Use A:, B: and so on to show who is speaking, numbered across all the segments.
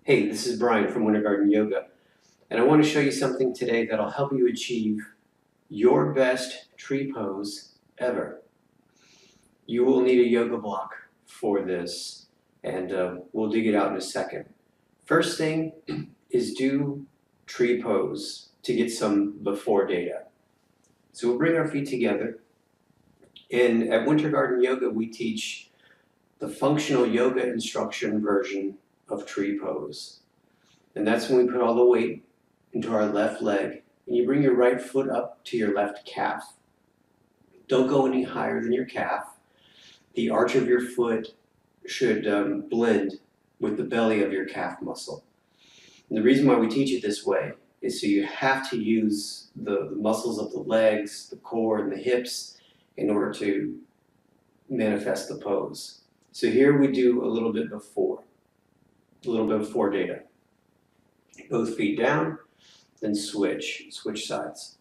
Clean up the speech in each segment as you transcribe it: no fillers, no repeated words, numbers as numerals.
A: Hey, this is Brian from WinterGardenYoga, and I want to show you something today that'll help you achieve your best tree pose ever. You will need a yoga block for this, and we'll dig it out in a second. First thing is do tree pose to get some before data. So we'll bring our feet together, and at WinterGardenYoga we teach the functional yoga instruction version of tree pose. And that's when we put all the weight into our left leg. And you bring your right foot up to your left calf. Don't go any higher than your calf. The arch of your foot should blend with the belly of your calf muscle. And the reason why we teach it this way is so you have to use the muscles of the legs, the core, and the hips in order to manifest the pose. So here we do a little bit before data. Both feet down, then switch sides.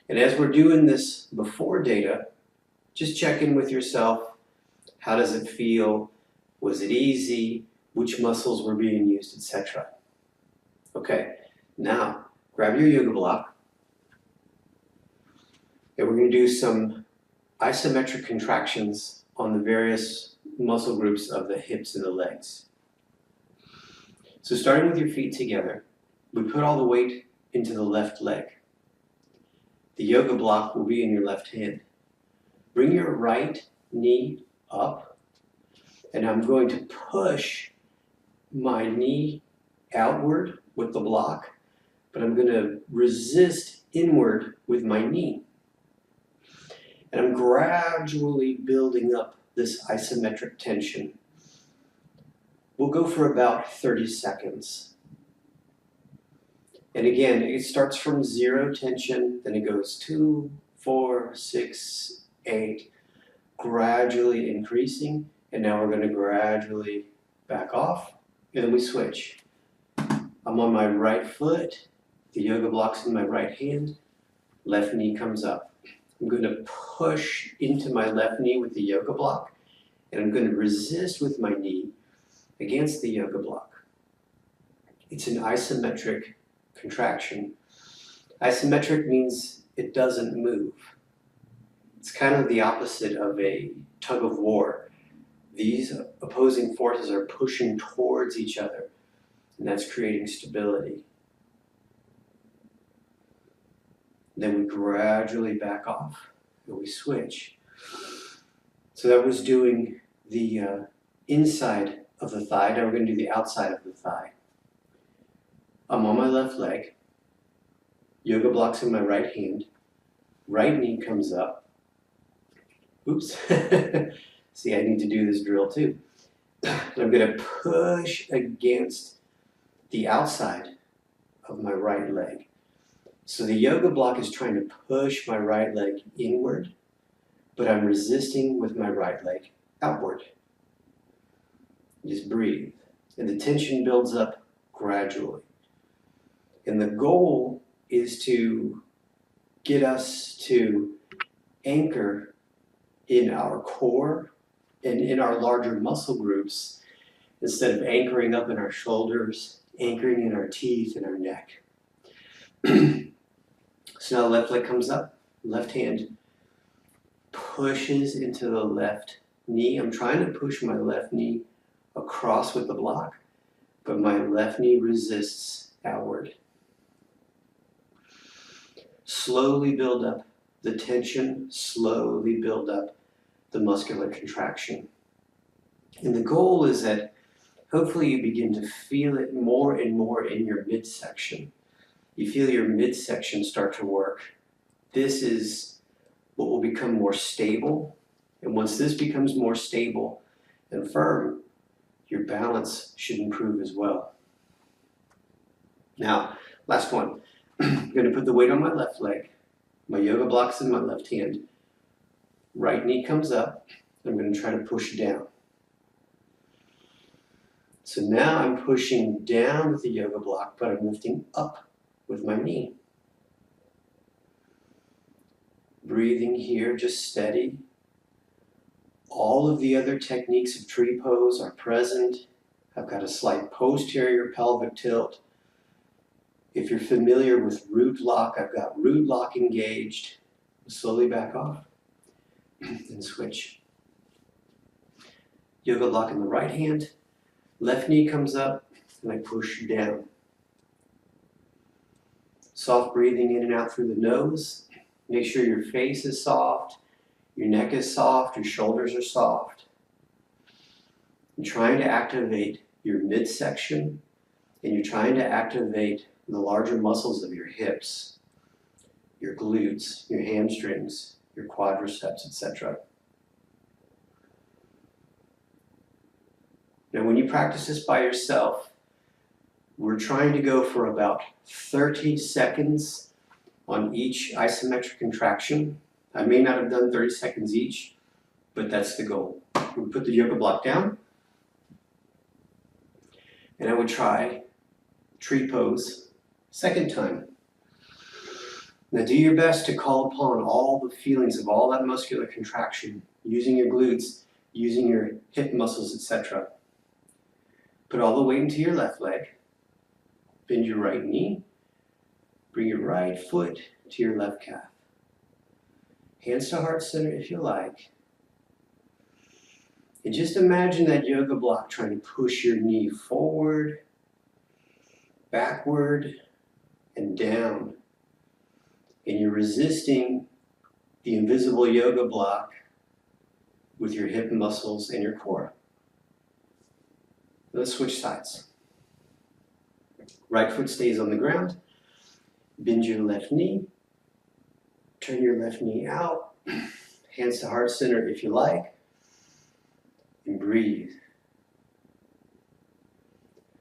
A: And as we're doing this before data, just check in with yourself. How does it feel? Was it easy? Which muscles were being used, etc. Okay, now grab your yoga block, and we're going to do some isometric contractions on the various muscle groups of the hips and the legs. So starting with your feet together, we put all the weight into the left leg. The yoga block will be in your left hand. Bring your right knee up, and I'm going to push my knee outward with the block, but I'm going to resist inward with my knee. And I'm gradually building up this isometric tension. We'll go for about 30 seconds. And again, it starts from 0 tension, then it goes 2, 4, 6, 8, gradually increasing, and now we're going to gradually back off, and then we switch. I'm on my right foot, the yoga block's in my right hand, left knee comes up. I'm going to push into my left knee with the yoga block, and I'm going to resist with my knee against the yoga block. It's an isometric contraction. Isometric means it doesn't move. It's kind of the opposite of a tug of war. These opposing forces are pushing towards each other, and that's creating stability. Then we gradually back off, and we switch. So that was doing the inside of the thigh. Now we're going to do the outside of the thigh. I'm on my left leg. Yoga block's in my right hand. Right knee comes up. Oops. See, I need to do this drill too. And I'm going to push against the outside of my right leg. So the yoga block is trying to push my right leg inward, but I'm resisting with my right leg outward. Just breathe. And the tension builds up gradually. And the goal is to get us to anchor in our core and in our larger muscle groups instead of anchoring up in our shoulders, anchoring in our teeth and our neck. So now the left leg comes up, left hand pushes into the left knee. I'm trying to push my left knee across with the block, but my left knee resists outward. Slowly build up the tension, slowly build up the muscular contraction. And the goal is that hopefully you begin to feel it more and more in your midsection. You feel your midsection start to work. This is what will become more stable. And once this becomes more stable and firm, your balance should improve as well. Now, last one. I'm going to put the weight on my left leg. My yoga block's in my left hand. Right knee comes up. I'm going to try to push down. So now I'm pushing down with the yoga block, but I'm lifting up with my knee. Breathing here, just steady. All of the other techniques of tree pose are present. I've got a slight posterior pelvic tilt. If you're familiar with root lock, I've got root lock engaged. Slowly back off and switch. Yoga block in the right hand. Left knee comes up and I push down. Soft breathing in and out through the nose. Make sure your face is soft, your neck is soft, your shoulders are soft. And trying to activate your midsection, and you're trying to activate the larger muscles of your hips, your glutes, your hamstrings, your quadriceps, etc. Now, when you practice this by yourself, we're trying to go for about 30 seconds on each isometric contraction. I may not have done 30 seconds each, but that's the goal. We put the yoga block down, and I would try tree pose second time. Now do your best to call upon all the feelings of all that muscular contraction, using your glutes, using your hip muscles, etc. Put all the weight into your left leg. Bend your right knee. Bring your right foot to your left calf. Hands to heart center if you like. And just imagine that yoga block trying to push your knee forward, backward, and down. And you're resisting the invisible yoga block with your hip muscles and your core. Let's switch sides. Right foot stays on the ground. Bend your left knee. Turn your left knee out. Hands to heart center if you like. And breathe.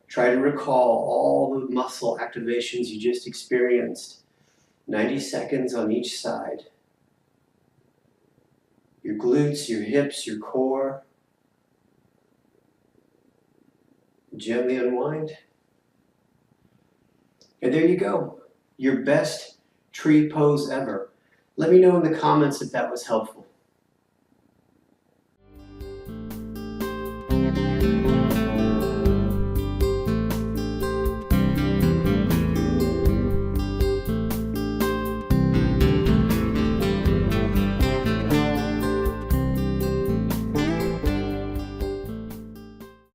A: Try to recall all the muscle activations you just experienced. 90 seconds on each side. Your glutes, your hips, your core. Gently unwind. And there you go. Your best tree pose ever. Let me know in the comments if that was helpful.